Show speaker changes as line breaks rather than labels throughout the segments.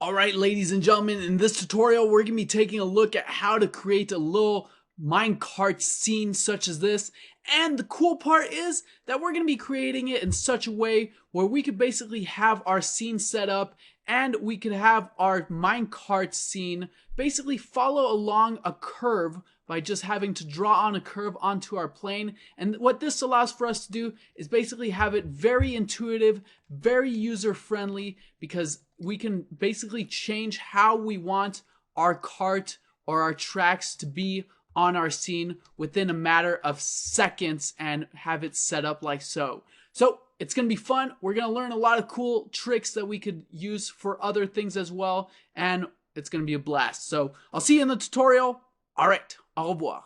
Alright, ladies and gentlemen, in this tutorial we're going to be taking a look at how to create a little minecart scene such as this. And the cool part is that we're going to be creating it in such a way where we could basically have our scene set up and we could have our minecart scene basically follow along a curve by just having to draw on a curve onto our plane. And what this allows for us to do is basically have it very intuitive, very user-friendly, because we can basically change how we want our cart or our tracks to be on our scene within a matter of seconds and have it set up like so. So it's going to be fun. We're going to learn a lot of cool tricks that we could use for other things as well, and it's going to be a blast. So I'll see you in the tutorial. All right, au revoir.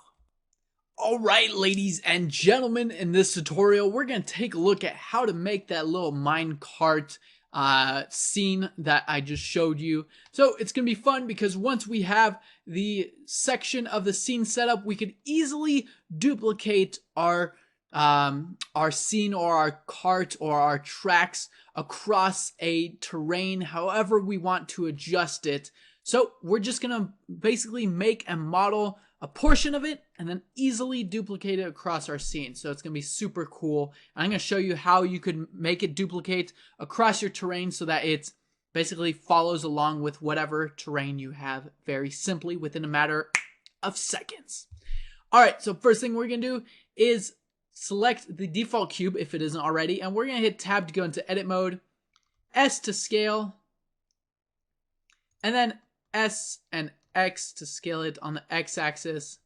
All right, ladies and gentlemen, in this tutorial, we're going to take a look at how to make that little minecart scene that I just showed you. So it's gonna be fun because once we have the section of the scene set up, we could easily duplicate our scene or our cart or our tracks across a terrain however we want to adjust it. So we're just gonna basically make and model a portion of it and then easily duplicate it across our scene. So it's gonna be super cool. I'm gonna show you how you could make it duplicate across your terrain so that it basically follows along with whatever terrain you have very simply within a matter of seconds. All right, so first thing we're gonna do is select the default cube if it isn't already, and we're gonna hit tab to go into edit mode, S to scale, and then S and X to scale it on the X-axis,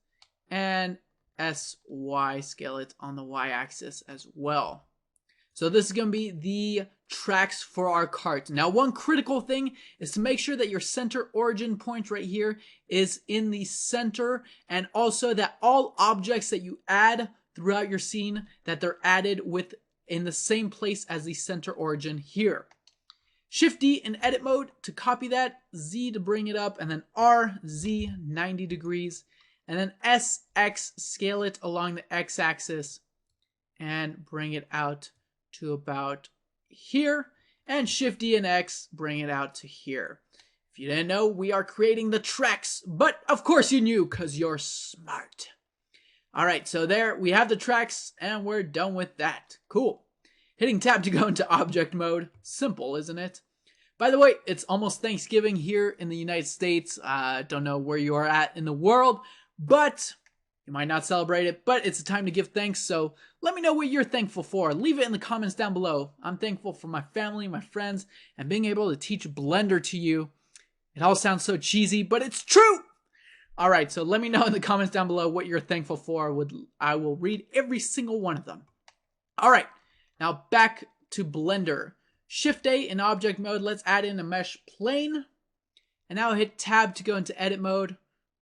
and SY scale it on the Y-axis as well. So this is going to be the tracks for our cart. Now, one critical thing is to make sure that your center origin point right here is in the center, and also that all objects that you add throughout your scene, that they're added in the same place as the center origin here. Shift D in edit mode to copy that, Z to bring it up, and then R, Z, 90 degrees, and then S, X, scale it along the X axis and bring it out to about here, and Shift D and X, bring it out to here. If you didn't know, we are creating the tracks, but of course you knew because you're smart. All right, so there we have the tracks and we're done with that. Cool. Hitting tab to go into object mode. Simple, isn't it? By the way, it's almost Thanksgiving here in the United States. I don't know where you are at in the world, but you might not celebrate it, but it's a time to give thanks. So let me know what you're thankful for. Leave it in the comments down below. I'm thankful for my family, my friends, and being able to teach Blender to you. It all sounds so cheesy, but it's true. All right, so let me know in the comments down below what you're thankful for. I will read every single one of them. All right. Now back to Blender. Shift A in object mode, let's add in a mesh plane. And now hit tab to go into edit mode,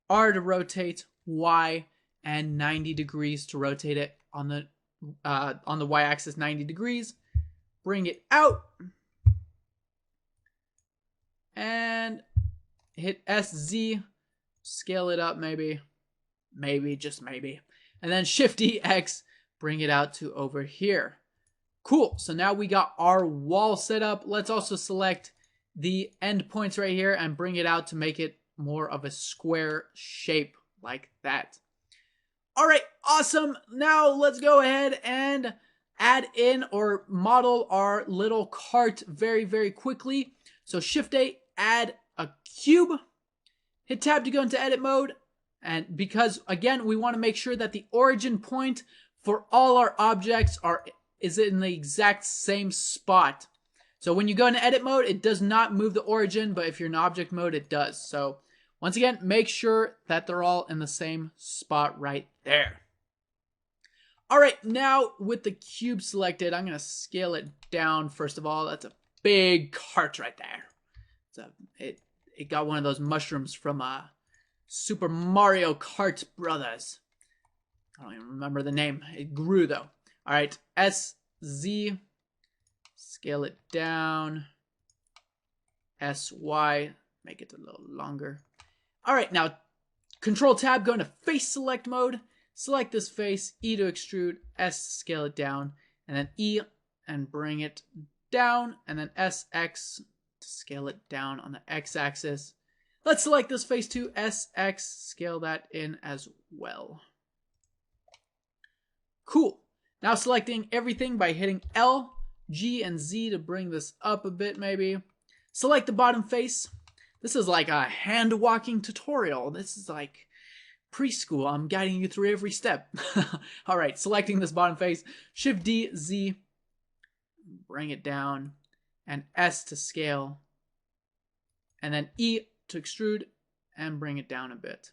R to rotate, Y, and 90 degrees to rotate it on the Y-axis 90 degrees. Bring it out. And hit SZ, scale it up maybe, just maybe. And then Shift E, X, bring it out to over here. Cool, so now we got our wall set up. Let's also select the endpoints right here and bring it out to make it more of a square shape like that. All right, awesome. Now let's go ahead and add in or model our little cart very, very quickly. So Shift A, add a cube. Hit tab to go into edit mode. And because, again, we want to make sure that the origin point for all our objects is in the exact same spot. So when you go into edit mode, it does not move the origin, but if you're in object mode, it does. So once again, make sure that they're all in the same spot right there. All right, now with the cube selected, I'm going to scale it down first of all. That's a big cart right there. It got one of those mushrooms from Super Mario Kart Brothers. I don't even remember the name. It grew though. All right, SZ, scale it down. SY, make it a little longer. All right, now Control Tab, go into face select mode. Select this face, E to extrude, S to scale it down, and then E and bring it down, and then SX to to scale it down on the x-axis. Let's select this face too, SX, scale that in as well. Cool. Now selecting everything by hitting L, G, and Z to bring this up a bit maybe. Select the bottom face. This is like a hand walking tutorial. This is like preschool. I'm guiding you through every step. All right, selecting this bottom face, Shift D, Z, bring it down, and S to scale, and then E to extrude and bring it down a bit.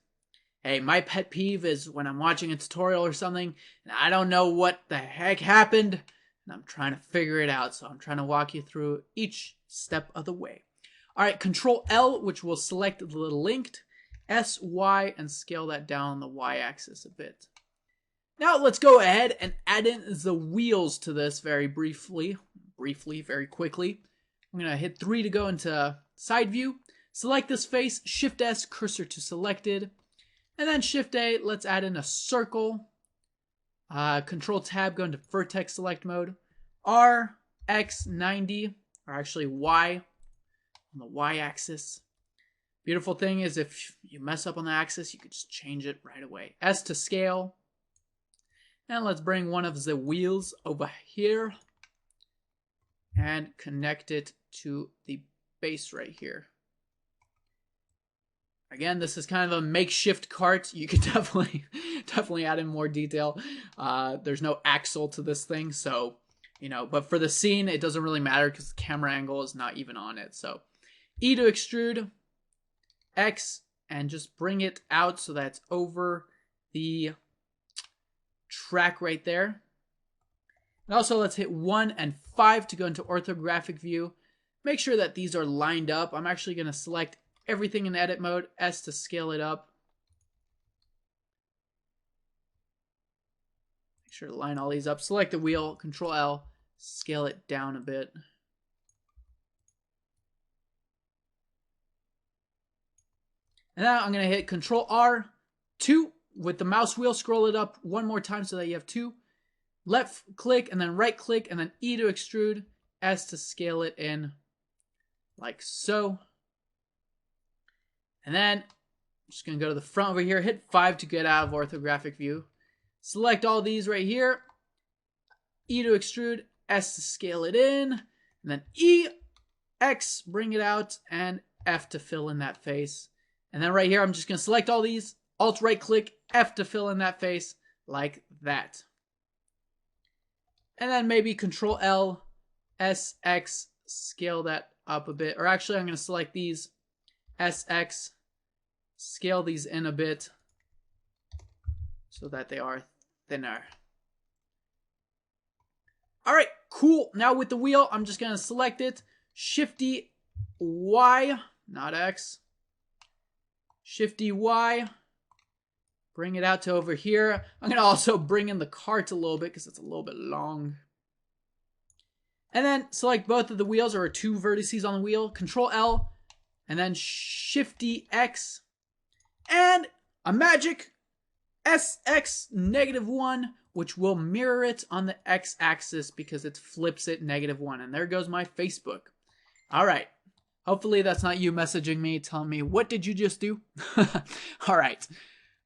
Hey, my pet peeve is when I'm watching a tutorial or something and I don't know what the heck happened and I'm trying to figure it out. So I'm trying to walk you through each step of the way. All right, Control L, which will select the linked, S, Y, and scale that down the Y axis a bit. Now let's go ahead and add in the wheels to this very quickly. I'm gonna hit 3 to go into side view. Select this face, Shift S, cursor to selected. And then Shift A, let's add in a circle. Control Tab, go into vertex select mode. R, X, 90, or actually Y, on the Y axis. Beautiful thing is if you mess up on the axis, you could just change it right away. S to scale. And let's bring one of the wheels over here and connect it to the base right here. Again, this is kind of a makeshift cart. You could definitely add in more detail. There's no axle to this thing, so, you know, but for the scene, it doesn't really matter because the camera angle is not even on it. So E to extrude, X, and just bring it out so that's over the track right there. And also let's hit 1 and 5 to go into orthographic view. Make sure that these are lined up. I'm actually going to select everything in edit mode, S to scale it up. Make sure to line all these up. Select the wheel, Control L, scale it down a bit. And now I'm going to hit Control R, 2 with the mouse wheel, scroll it up one more time so that you have 2. Left click and then right click and then E to extrude, S to scale it in like so. And then I'm just going to go to the front over here, hit 5 to get out of orthographic view. Select all these right here. E to extrude, S to scale it in, and then E, X, bring it out, and F to fill in that face. And then right here, I'm just going to select all these, Alt right click, F to fill in that face, like that. And then maybe Control L, S, X, scale that up a bit. Or actually, I'm going to select these, SX, scale these in a bit so that they are thinner. All right, cool. Now with the wheel, I'm just going to select it, Shift D, Y, not X, Shift D, Y, bring it out to over here. I'm going to also bring in the cart a little bit because it's a little bit long. And then select both of the wheels or 2 vertices on the wheel, Control L, and then Shift D, X, and a magic SX -1, which will mirror it on the X-axis because it flips it -1. And there goes my Facebook. All right. Hopefully that's not you messaging me telling me, what did you just do? All right.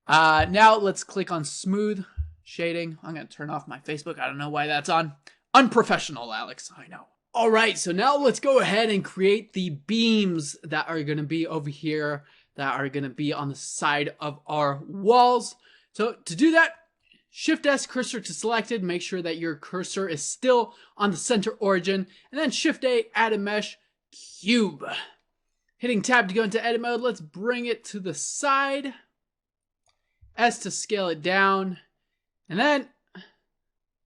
Now let's click on smooth shading. I'm going to turn off my Facebook. I don't know why that's on. Unprofessional, Alex. I know. All right. So now let's go ahead and create the beams that are going to be over here, that are going to be on the side of our walls. So to do that, Shift S, cursor to selected, make sure that your cursor is still on the center origin, and then Shift A, add a mesh, cube. Hitting tab to go into edit mode, let's bring it to the side. S to scale it down, and then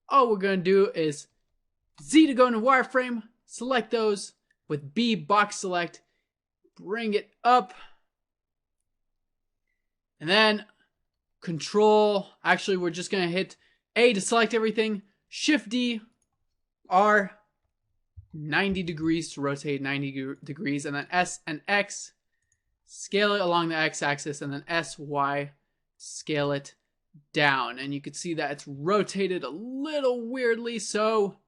all we're going to do is Z to go into wireframe, select those with B, box select, bring it up, and then Control, actually we're just going to hit A to select everything, Shift D, R, 90 degrees to rotate 90 degrees, and then S and X, scale it along the X-axis, and then S, Y, scale it down. And you can see that it's rotated a little weirdly, so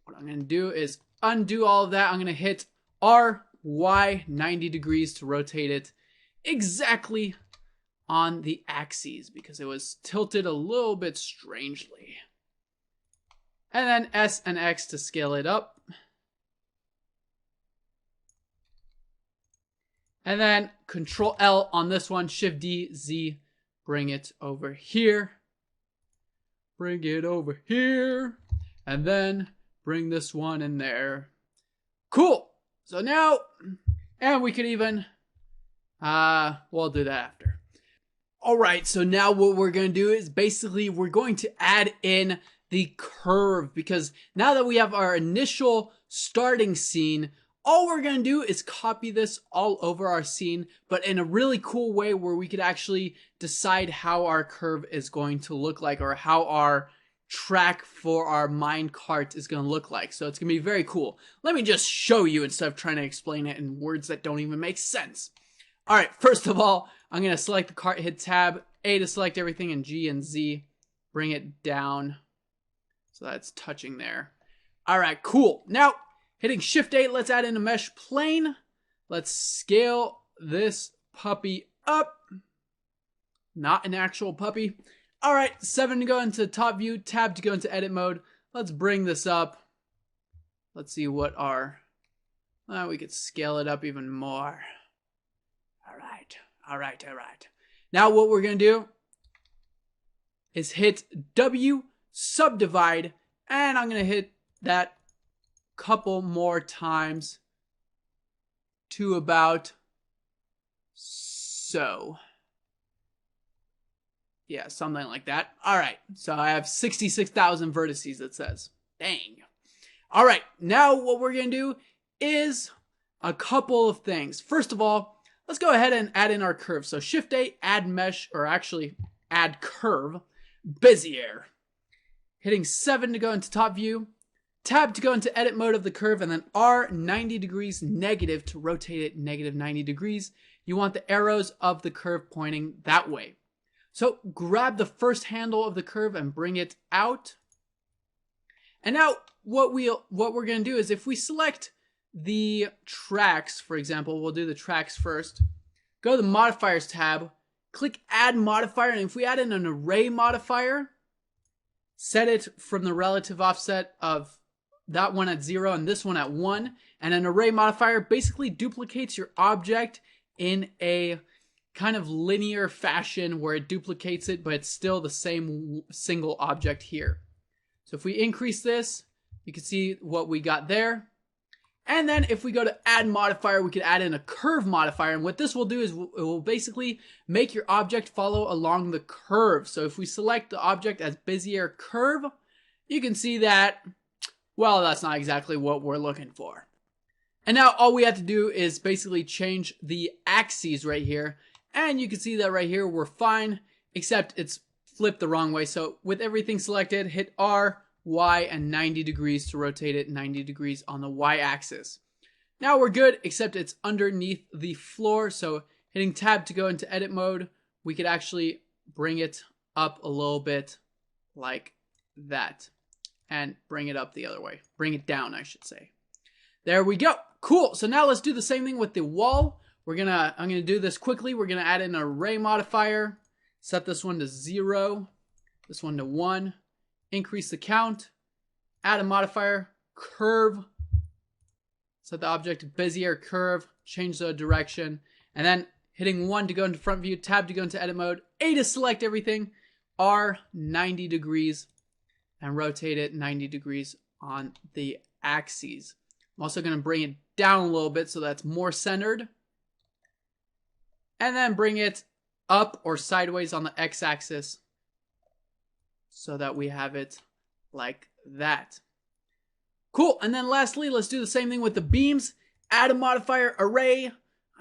what I'm going to do is undo all of that, I'm going to hit R, Y, 90 degrees to rotate it exactly on the axes because it was tilted a little bit strangely. And then S and X to scale it up. And then Control L on this one, Shift D, Z, bring it over here. Bring it over here. And then bring this one in there. Cool. So now, and we could even, we'll do that after. All right, so now what we're going to do is basically we're going to add in the curve because now that we have our initial starting scene, all we're going to do is copy this all over our scene, but in a really cool way where we could actually decide how our curve is going to look like or how our track for our minecart is going to look like. So it's going to be very cool. Let me just show you instead of trying to explain it in words that don't even make sense. All right, first of all, I'm going to select the cart, hit Tab, A to select everything, and G and Z, bring it down. So that's touching there. All right, cool. Now, hitting Shift A, let's add in a mesh plane. Let's scale this puppy up. Not an actual puppy. All right, 7 to go into top view, Tab to go into edit mode. Let's bring this up. Let's see what our, we could scale it up even more. All right. Now what we're going to do is hit W, subdivide, and I'm going to hit that couple more times to about so. Yeah, something like that. All right, so I have 66,000 vertices, it says. Dang. All right, now what we're going to do is a couple of things. First of all, let's go ahead and add in our curve. So Shift A, add mesh, or actually add curve, bezier. Hitting 7 to go into top view, Tab to go into edit mode of the curve, and then R, 90 degrees negative to rotate it negative 90 degrees. You want the arrows of the curve pointing that way. So grab the first handle of the curve and bring it out. And now what we're going to do is if we select the tracks, for example, we'll do the tracks first. Go to the modifiers tab, click add modifier, and if we add in an array modifier, set it from the relative offset of that one at 0 and this one at 1. And an array modifier basically duplicates your object in a kind of linear fashion where it duplicates it, but it's still the same single object here. So if we increase this, you can see what we got there. And then if we go to add modifier, we could add in a curve modifier. And what this will do is it will basically make your object follow along the curve. So if we select the object as bezier curve, you can see that, well, that's not exactly what we're looking for. And now all we have to do is basically change the axes right here. And you can see that right here, we're fine, except it's flipped the wrong way. So with everything selected, hit R, Y, and 90 degrees to rotate it 90 degrees on the Y axis. Now we're good, except it's underneath the floor. So hitting Tab to go into edit mode, we could actually bring it up a little bit like that. And bring it up the other way. Bring it down, I should say. There we go. Cool. So now let's do the same thing with the wall. I'm gonna do this quickly. We're gonna add an array modifier. Set this one to 0. This one to 1. Increase the count. Add a modifier. Curve. Set the object to bezier curve. Change the direction. And then hitting 1 to go into front view. Tab to go into edit mode. A to select everything. R, 90 degrees. And rotate it 90 degrees on the axes. I'm also going to bring it down a little bit so that's more centered. And then bring it up or sideways on the x-axis so that we have it like that. Cool. And then lastly, let's do the same thing with the beams. Add a modifier array.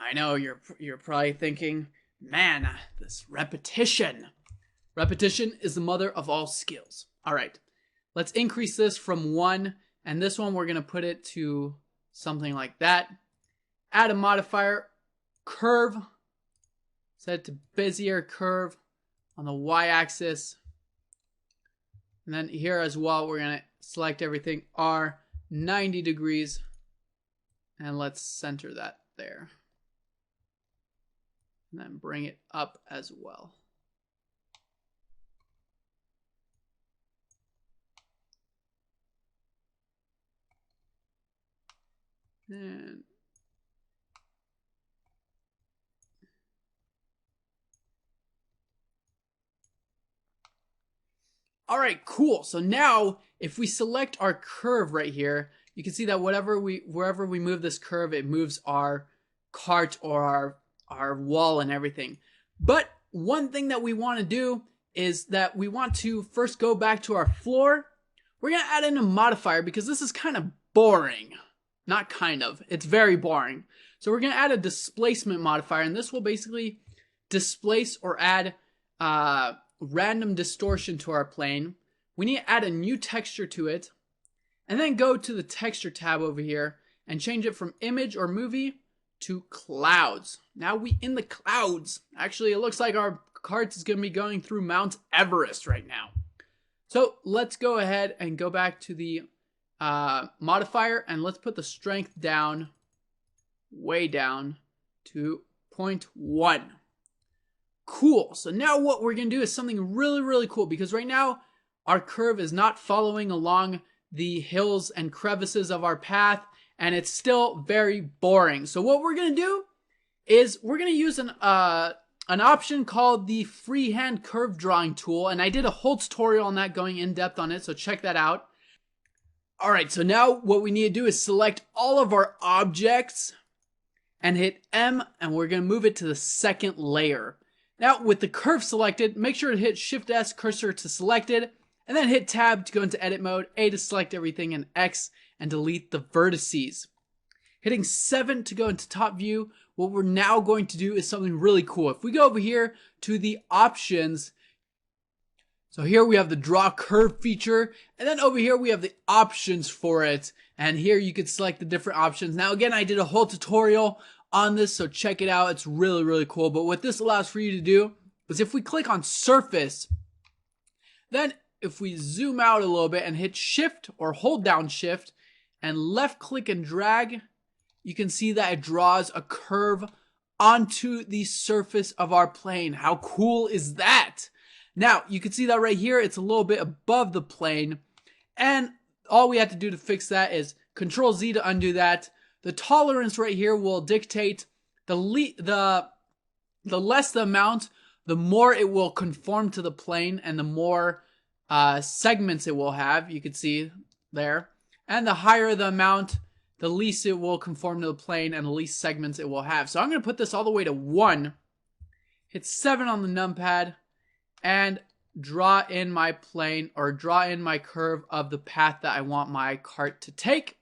I know you're probably thinking, man, this repetition. Repetition is the mother of all skills. All right. Let's increase this from 1, and this one we're going to put it to something like that. Add a modifier, curve, set it to bezier curve on the y-axis. And then here as well, we're going to select everything, R, 90 degrees. And let's center that there. And then bring it up as well. And all right, cool. So now if we select our curve right here, you can see that wherever we move this curve, it moves our cart or our wall and everything. But one thing that we want to do is that we want to first go back to our floor. We're going to add in a modifier because this is kind of boring. Not kind of, it's very boring. So we're going to add a displacement modifier, and this will basically displace or add random distortion to our plane. We need to add a new texture to it, and then go to the texture tab over here and change it from image or movie to clouds. Now we in the clouds. Actually, it looks like our cart is going to be going through Mount Everest right now. So let's go ahead and go back to the modifier, and let's put the strength down, way down to 0.1. Cool. So now what we're going to do is something really, really cool, because right now our curve is not following along the hills and crevices of our path, and it's still very boring. So what we're going to do is we're going to use an option called the Freehand curve drawing tool, and I did a whole tutorial on that going in depth on it, so check that out. All right, so now what we need to do is select all of our objects and hit M, and we're going to move it to the second layer. Now with the curve selected, make sure to hit Shift S cursor to selected, and then hit Tab to go into edit mode, A to select everything, and X and delete the vertices. Hitting 7 to go into top view, what we're now going to do is something really cool. If we go over here to the options, so here we have the draw curve feature, and then over here we have the options for it, and here you can select the different options. Now again, I did a whole tutorial on this, so check it out. It's really, really cool. But what this allows for you to do is if we click on surface, then if we zoom out a little bit and hit shift or hold down shift and left click and drag, you can see that it draws a curve onto the surface of our plane. How cool is that? Now you can see that right here, it's a little bit above the plane, and all we have to do to fix that is Control Z to undo that. The tolerance right here will dictate the less the amount, the more it will conform to the plane, and the more segments it will have. You can see there. And the higher the amount, the least it will conform to the plane, and the least segments it will have. So I'm going to put this all the way to 1. Hit 7 on the numpad, and draw in my plane, or draw in my curve of the path that I want my cart to take.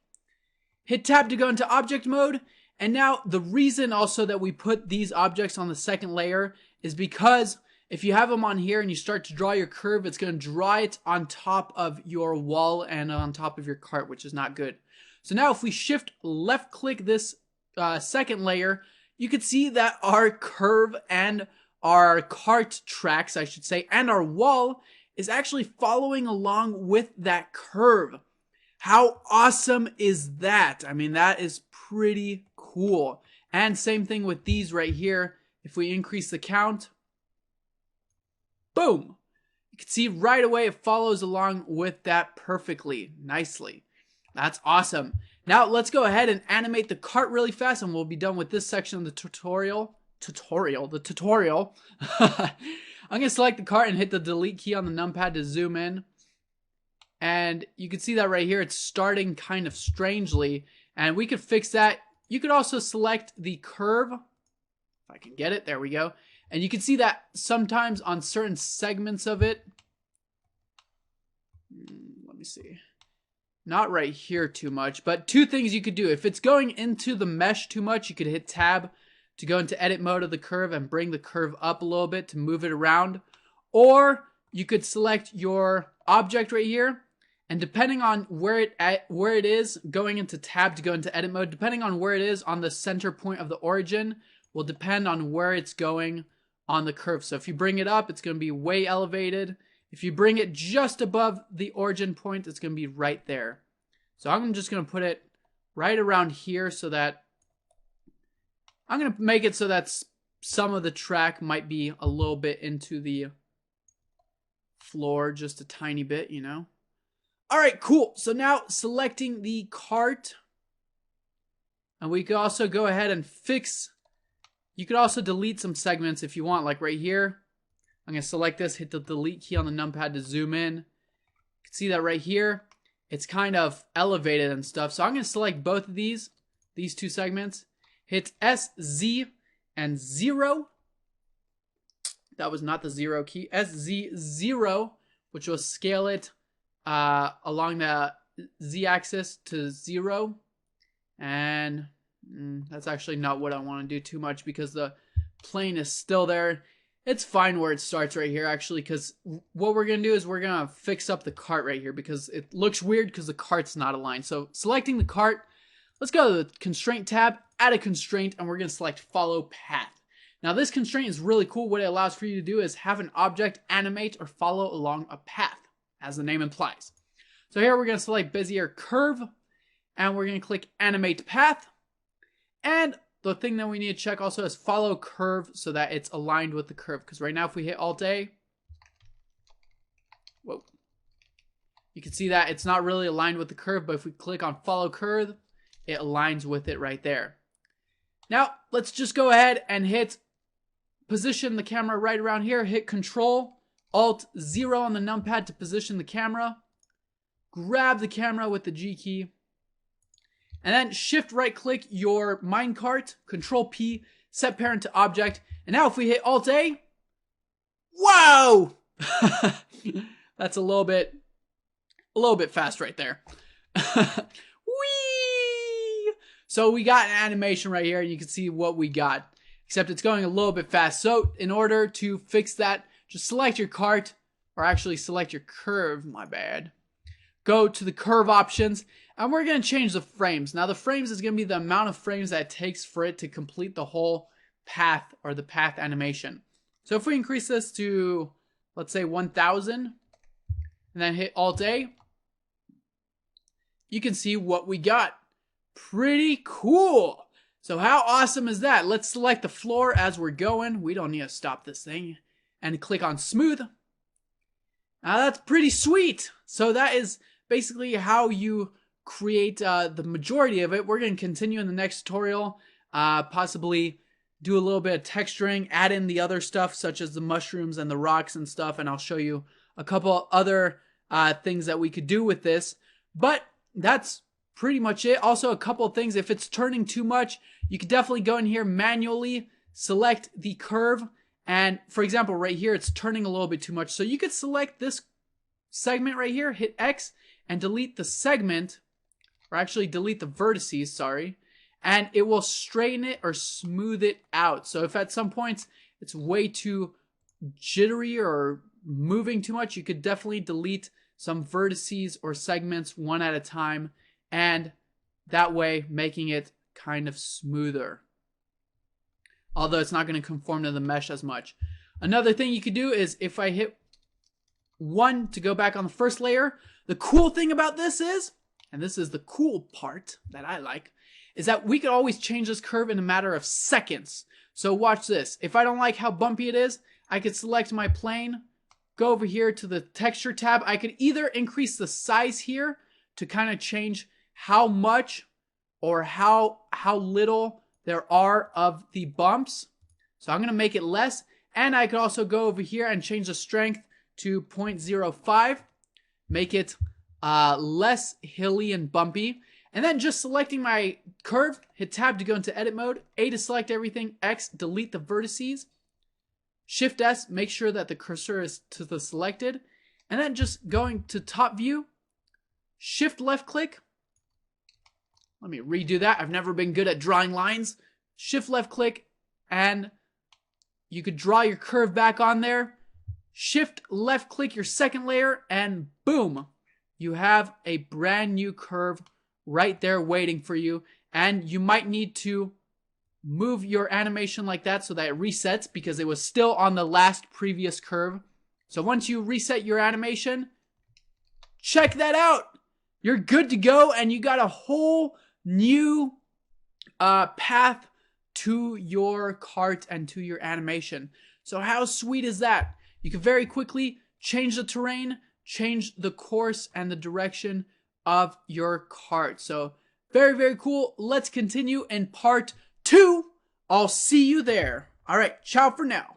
Hit tab to go into object mode, and now the reason also that we put these objects on the second layer is because if you have them on here and you start to draw your curve, it's going to draw it on top of your wall and on top of your cart, which is not good. So now if we shift left click this second layer, you can see that our curve and our cart tracks, I should say, and our wall is actually following along with that curve. How awesome is that? I mean, that is pretty cool. And same thing with these right here. If we increase the count, boom. You can see right away it follows along with that perfectly, nicely. That's awesome. Now let's go ahead and animate the cart really fast, and we'll be done with this section of the tutorial. I'm going to select the cart and hit the delete key on the numpad to zoom in. And you can see that right here, it's starting kind of strangely, and we could fix that. You could also select the curve, if I can get it, there we go. And you can see that sometimes on certain segments of it, let me see, not right here too much, but two things you could do. If it's going into the mesh too much, you could hit tab to go into edit mode of the curve and bring the curve up a little bit to move it around. Or you could select your object right here, and depending on where it is, going into tab to go into edit mode, depending on where it is on the center point of the origin, will depend on where it's going on the curve. So if you bring it up, it's going to be way elevated. If you bring it just above the origin point, it's going to be right there. So I'm just going to put it right around here so that I'm going to make it so that some of the track might be a little bit into the floor, just a tiny bit, you know. All right, cool. So now selecting the cart, and we could also go ahead and fix. You could also delete some segments if you want, like right here. I'm going to select this, hit the delete key on the numpad to zoom in. You can see that right here. It's kind of elevated and stuff. So I'm going to select both of these two segments. Hit SZ and 0. That was not the 0 key. SZ0, which will scale it along the Z-axis to 0. And that's actually not what I want to do too much because the plane is still there. It's fine where it starts right here, actually, because what we're going to do is we're going to fix up the cart right here because it looks weird because the cart's not aligned. So selecting the cart, let's go to the constraint tab, add a constraint, and we're going to select follow path. Now this constraint is really cool. What it allows for you to do is have an object animate or follow along a path, as the name implies. So here we're going to select bezier curve, and we're going to click animate path. And the thing that we need to check also is follow curve so that it's aligned with the curve. Because right now if we hit Alt A, whoa, you can see that it's not really aligned with the curve, but if we click on follow curve, it aligns with it right there. Now let's just go ahead and hit position the camera right around here. Hit Control Alt 0 on the numpad to position the camera. Grab the camera with the G key. And then shift right click your minecart, Control P, set parent to object. And now if we hit Alt A, whoa! That's a little bit fast right there. Whee! So we got an animation right here and you can see what we got. Except it's going a little bit fast. So in order to fix that, just select your cart, or actually select your curve, my bad. Go to the curve options, and we're going to change the frames. Now the frames is going to be the amount of frames that it takes for it to complete the whole path or the path animation. So if we increase this to, let's say 1000, and then hit Alt A, you can see what we got. Pretty cool. So how awesome is that? Let's select the floor as we're going. We don't need to stop this thing. And click on smooth. Now that's pretty sweet. So that is basically how you create the majority of it. We're going to continue in the next tutorial, possibly do a little bit of texturing, add in the other stuff such as the mushrooms and the rocks and stuff, and I'll show you a couple other things that we could do with this. But that's pretty much it. Also a couple of things, if it's turning too much, you could definitely go in here manually, select the curve, and for example right here it's turning a little bit too much. So you could select this segment right here, hit X, and delete the segment, or actually delete the vertices, sorry, and it will straighten it or smooth it out. So if at some points it's way too jittery or moving too much, you could definitely delete some vertices or segments one at a time, and that way making it kind of smoother. Although it's not going to conform to the mesh as much. Another thing you could do is if I hit 1 to go back on the first layer, the cool thing about this is, and this is the cool part that I like, is that we could always change this curve in a matter of seconds. So watch this. If I don't like how bumpy it is, I could select my plane, go over here to the texture tab. I could either increase the size here to kind of change how much or how little there are of the bumps. So I'm going to make it less. And I could also go over here and change the strength to 0.05. Make it less hilly and bumpy. And then just selecting my curve, hit tab to go into edit mode, A to select everything, X, delete the vertices, Shift S, make sure that the cursor is to the selected, and then just going to top view, Shift left click. Let me redo that. I've never been good at drawing lines. Shift left click, and you could draw your curve back on there. Shift left click your second layer, and boom, you have a brand new curve right there waiting for you. And you might need to move your animation like that so that it resets because it was still on the last previous curve. So once you reset your animation, check that out. you're good to go, and you got a whole new path to your cart and to your animation. So how sweet is that? You can very quickly change the terrain, change the course and the direction of your cart. So very, very cool. Let's continue in part 2. I'll see you there. All right, ciao for now.